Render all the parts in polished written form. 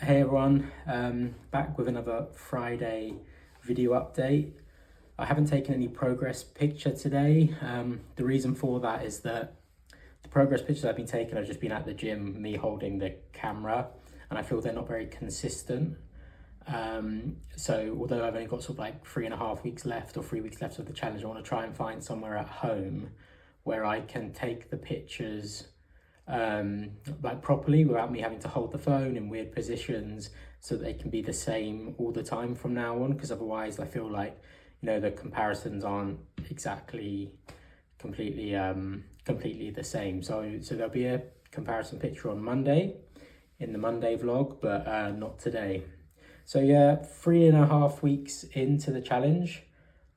Hey everyone, back with another Friday video update. I haven't taken any progress picture today. The reason for that is that the progress pictures I've been taking have just been at the gym, me holding the camera, and I feel they're not very consistent. So although I've only got sort of like 3.5 weeks left or 3 weeks left of the challenge, I want to try and find somewhere at home where I can take the pictures like properly without me having to hold the phone in weird positions, so that they can be the same all the time from now on, because otherwise I feel like, you know, the comparisons aren't exactly completely the same. So there'll be a comparison picture on Monday in the Monday vlog, but not today. So yeah, 3.5 weeks into the challenge.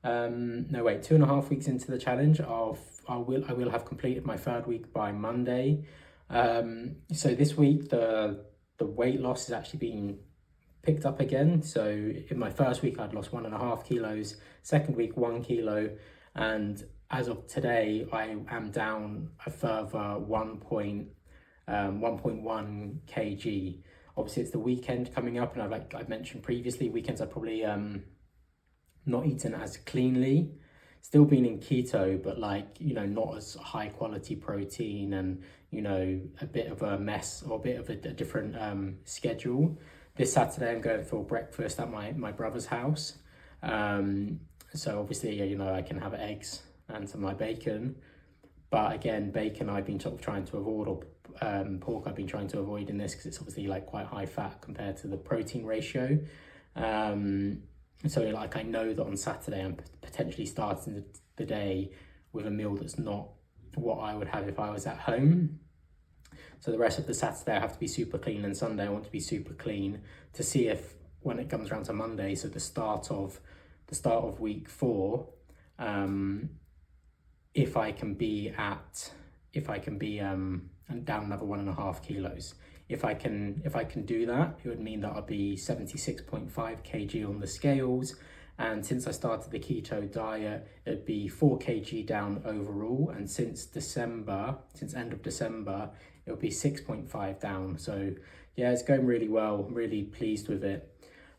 No wait, 2.5 weeks into the challenge, I will have completed my third week by Monday. So this week the weight loss has actually been picked up again. So in my first week I'd lost 1.5 kilos, second week 1 kilo, and as of today I am down a further 1.1 kg. Obviously it's the weekend coming up, and I've mentioned previously, weekends I probably not eaten as cleanly, still been in keto, but like, you know, not as high quality protein, and, you know, a bit of a mess or a bit of a different schedule. This Saturday I'm going for breakfast at my brother's house. So obviously, you know, I can have eggs and some of my bacon, but again, bacon I've been sort of trying to avoid, or pork I've been trying to avoid in this, because it's obviously like quite high fat compared to the protein ratio. So like, I know that on Saturday I'm potentially starting the day with a meal that's not what I would have if I was at home. So the rest of the Saturday I have to be super clean, and Sunday I want to be super clean, to see if when it comes around to Monday, so the start of week 4, if I can be down another 1.5 kilos. If I can do that, it would mean that I'll be 76.5 kg on the scales, and since I started the keto diet, it'd be 4 kg down overall, and since end of December, it'll be 6.5 down. So yeah, it's going really well. I'm really pleased with it.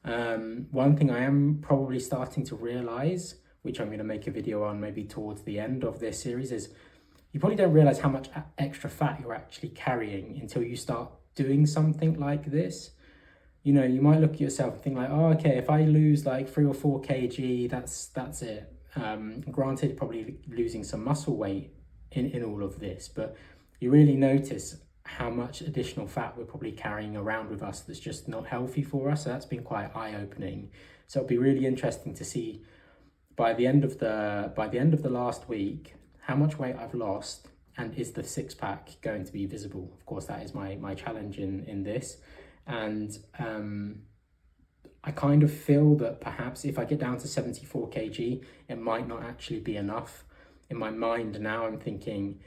One thing I am probably starting to realize, which I'm going to make a video on maybe towards the end of this series, is you probably don't realize how much extra fat you're actually carrying until you start doing something like this. You know, you might look at yourself and think like, oh, okay, if I lose like 3 or 4 kg, that's it. Granted, probably losing some muscle weight in all of this, but you really notice how much additional fat we're probably carrying around with us that's just not healthy for us. So that's been quite eye-opening. So it'll be really interesting to see by the end of the last week how much weight I've lost, and is the six-pack going to be visible? Of course, that is my challenge in this. And I kind of feel that perhaps if I get down to 74 kg, it might not actually be enough. In my mind now, I'm thinking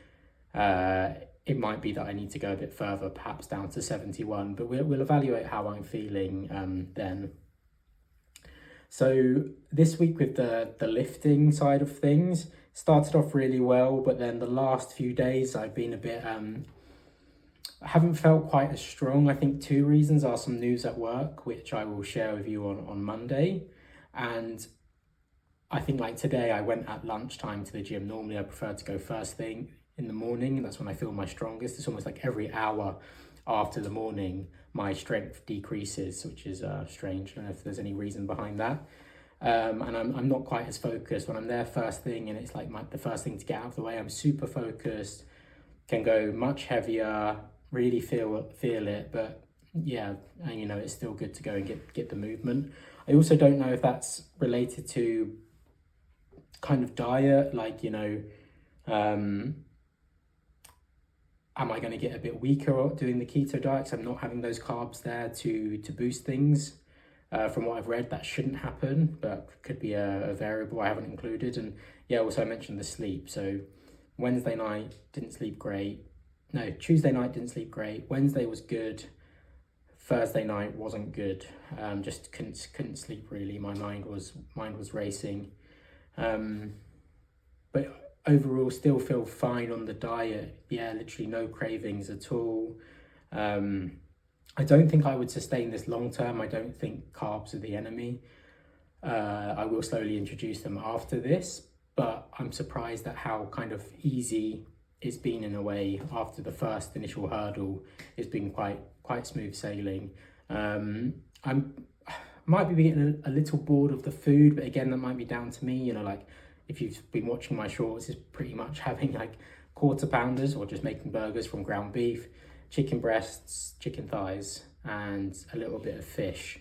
it might be that I need to go a bit further, perhaps down to 71, but we'll evaluate how I'm feeling then. So this week with the lifting side of things, started off really well, but then the last few days I've been a bit, I haven't felt quite as strong. I think 2 reasons are some news at work, which I will share with you on Monday. And I think like today I went at lunchtime to the gym. Normally I prefer to go first thing in the morning, and that's when I feel my strongest. It's almost like every hour after the morning my strength decreases, which is strange. I don't know if there's any reason behind that. And I'm not quite as focused when I'm there first thing, and it's like the first thing to get out of the way. I'm super focused, can go much heavier, really feel it, but yeah, and you know, it's still good to go and get the movement. I also don't know if that's related to kind of diet, like, you know, am I going to get a bit weaker doing the keto diet because I'm not having those carbs there to boost things? From what I've read, that shouldn't happen, but could be a variable I haven't included. And yeah, also I mentioned the sleep. So Wednesday night didn't sleep great. No, Tuesday night didn't sleep great. Wednesday was good. Thursday night wasn't good. Just couldn't sleep really. My mind was racing. But overall, still feel fine on the diet. Yeah, literally no cravings at all. I don't think I would sustain this long term. I don't think carbs are the enemy. I will slowly introduce them after this, but I'm surprised at how kind of easy it's been in a way. After the first initial hurdle, it's been quite smooth sailing. I'm might be getting a little bored of the food, but again, that might be down to me. You know, like if you've been watching my shorts, it's pretty much having like quarter pounders or just making burgers from ground beef, chicken breasts, chicken thighs, and a little bit of fish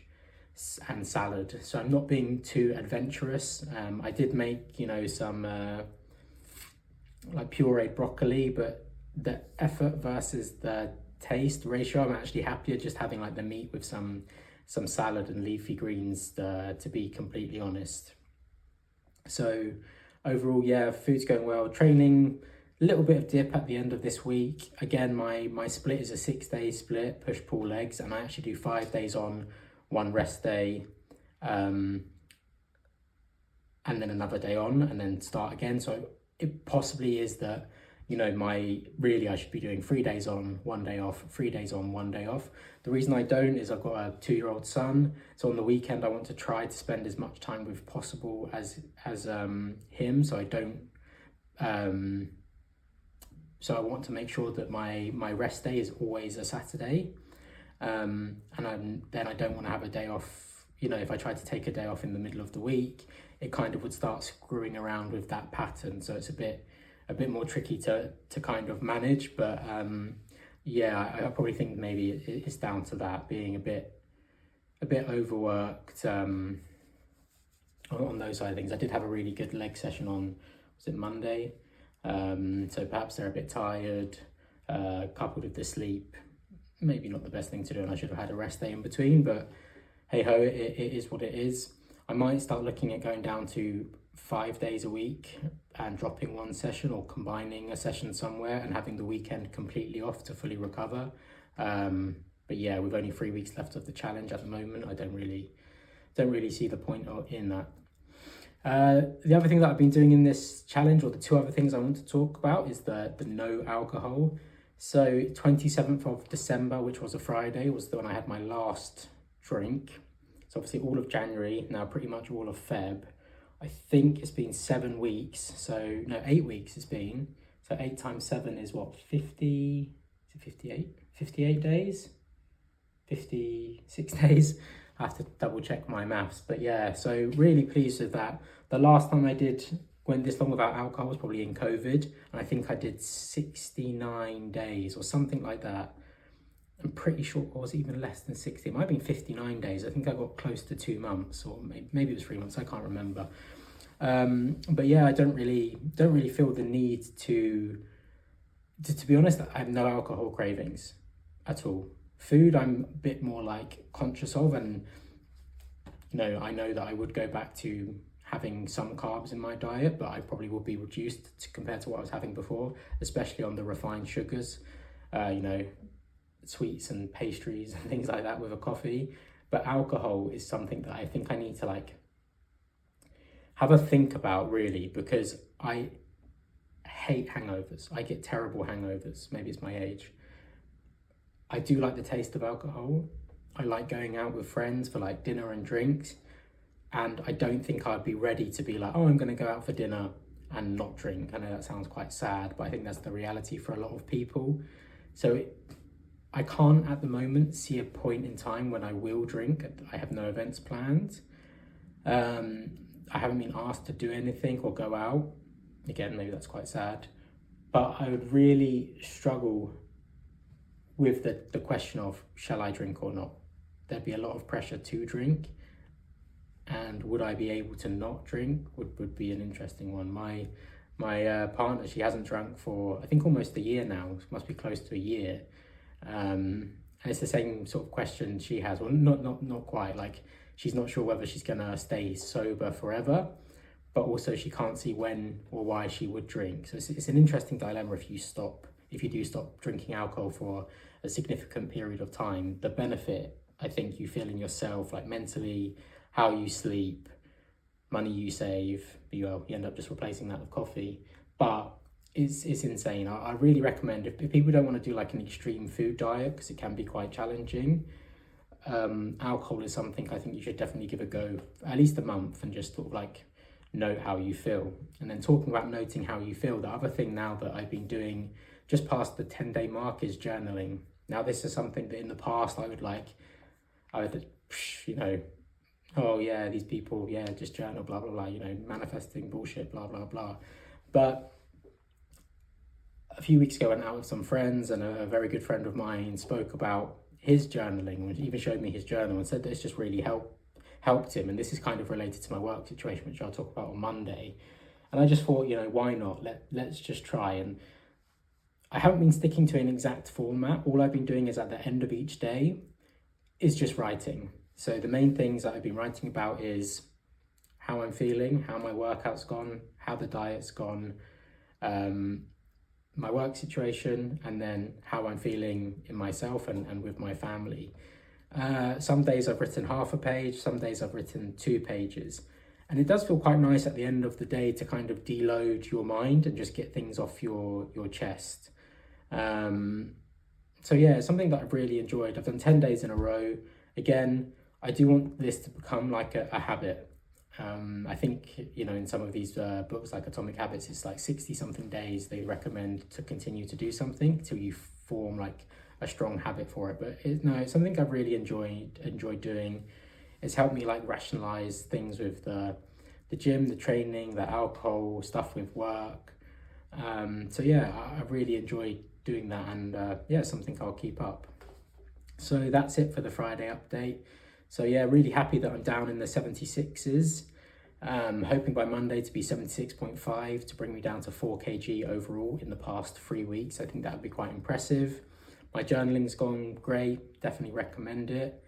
and salad. So I'm not being too adventurous. I did make, you know, some like pureed broccoli, but the effort versus the taste ratio, I'm actually happier just having like the meat with some salad and leafy greens, to be completely honest. So overall, yeah, food's going well. Training, a little bit of dip at the end of this week. Again, my split is a 6-day split, push pull legs, and I actually do 5 days on, 1 rest day, and then another day on, and then start again. So it possibly is that, you know, I should be doing 3 days on, 1 day off, 3 days on, 1 day off. The reason I don't is I've got a 2-year-old son. So on the weekend, I want to try to spend as much time with possible as him. So I don't, so I want to make sure that my rest day is always a Saturday. And then I don't want to have a day off. You know, if I try to take a day off in the middle of the week, it kind of would start screwing around with that pattern. So it's a bit more tricky to kind of manage. But yeah, I probably think maybe it's down to that, being a bit overworked on those side of things. I did have a really good leg session on, was it Monday? So perhaps they're a bit tired, coupled with the sleep. Maybe not the best thing to do, and I should have had a rest day in between, but hey ho, it is what it is. I might start looking at going down to 5 days a week and dropping 1 session, or combining a session somewhere and having the weekend completely off to fully recover. But yeah, with only 3 weeks left of the challenge at the moment, I don't really see the point in that. The other thing that I've been doing in this challenge, or the 2 other things I want to talk about, is the no alcohol. So 27th of December, which was a Friday, was the one I had my last drink. So obviously all of January, now pretty much all of Feb. I think it's been 7 weeks. So no, 8 weeks it's been. So 8 times 7 is what, 50, is it 58? 58 days? 56 days? I have to double check my maths. But yeah, so really pleased with that. The last time I went this long without alcohol was probably in COVID, and I think I did 69 days or something like that. I'm pretty sure it was even less than 60. It might have been 59 days. I think I got close to 2 months, or maybe it was 3 months. I can't remember. But yeah, I don't really feel the need to be honest. I have no alcohol cravings at all. Food, I'm a bit more like conscious of, and you know, I know that I would go back to having some carbs in my diet, but I probably will be reduced compared to what I was having before, especially on the refined sugars, you know, sweets and pastries and things like that with a coffee. But alcohol is something that I think I need to like have a think about, really, because I hate hangovers. I get terrible hangovers. Maybe it's my age. I do like the taste of alcohol. I like going out with friends for like dinner and drinks. And I don't think I'd be ready to be like, oh, I'm going to go out for dinner and not drink. I know that sounds quite sad, but I think that's the reality for a lot of people. So I can't at the moment see a point in time when I will drink. I have no events planned. I haven't been asked to do anything or go out. Again, maybe that's quite sad. But I would really struggle with the question of, shall I drink or not? There'd be a lot of pressure to drink. And would I be able to not drink would be an interesting one. My partner, she hasn't drunk for, I think, almost a year now. It must be close to a year. And it's the same sort of question she has. Well, not quite. Like, she's not sure whether she's going to stay sober forever, but also she can't see when or why she would drink. So it's an interesting dilemma if you do stop drinking alcohol for a significant period of time. The benefit, I think, you feel in yourself, like mentally, how you sleep, money you save, you end up just replacing that with coffee. But is insane. I really recommend, if people don't want to do like an extreme food diet, because it can be quite challenging, alcohol is something I think you should definitely give a go, at least a month, and just sort of like note how you feel. And then talking about noting how you feel, the other thing now that I've been doing just past the 10-day mark is journaling. Now this is something that in the past I would, you know, oh yeah, these people, yeah, just journal, blah, blah, blah, you know, manifesting bullshit, blah, blah, blah. But a few weeks ago, I went out with some friends, and a very good friend of mine spoke about his journaling, which even showed me his journal and said that it's just really helped him. And this is kind of related to my work situation, which I'll talk about on Monday. And I just thought, you know, why not? Let's just try. And I haven't been sticking to an exact format. All I've been doing is at the end of each day is just writing. So the main things that I've been writing about is how I'm feeling, how my workout's gone, how the diet's gone, my work situation, and then how I'm feeling in myself and with my family. Some days I've written half a page, some days I've written 2 pages. And it does feel quite nice at the end of the day to kind of deload your mind and just get things off your chest. So yeah, it's something that I've really enjoyed. I've done 10 days in a row. Again, I do want this to become like a habit. I think, you know, in some of these books like Atomic Habits, it's like 60 something days they recommend to continue to do something till you form like a strong habit for it. But it's something I've really enjoyed doing. It's helped me like rationalize things with the gym, the training, the alcohol, stuff with work. So yeah, I really enjoyed doing that, and yeah, something I'll keep up. So that's it for the Friday update. So yeah, really happy that I'm down in the 76s. Hoping by Monday to be 76.5 to bring me down to 4 kg overall in the past 3 weeks. I think that would be quite impressive. My journaling's gone great, definitely recommend it.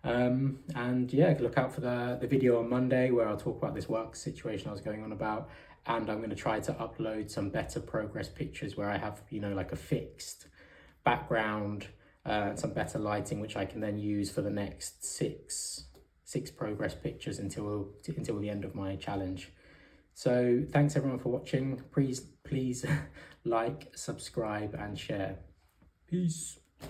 And yeah, look out for the video on Monday where I'll talk about this work situation I was going on about, and I'm going to try to upload some better progress pictures where I have, you know, like a fixed background, some better lighting, which I can then use for the next six progress pictures until the end of my challenge. So thanks everyone for watching. Please like, subscribe and share. Peace.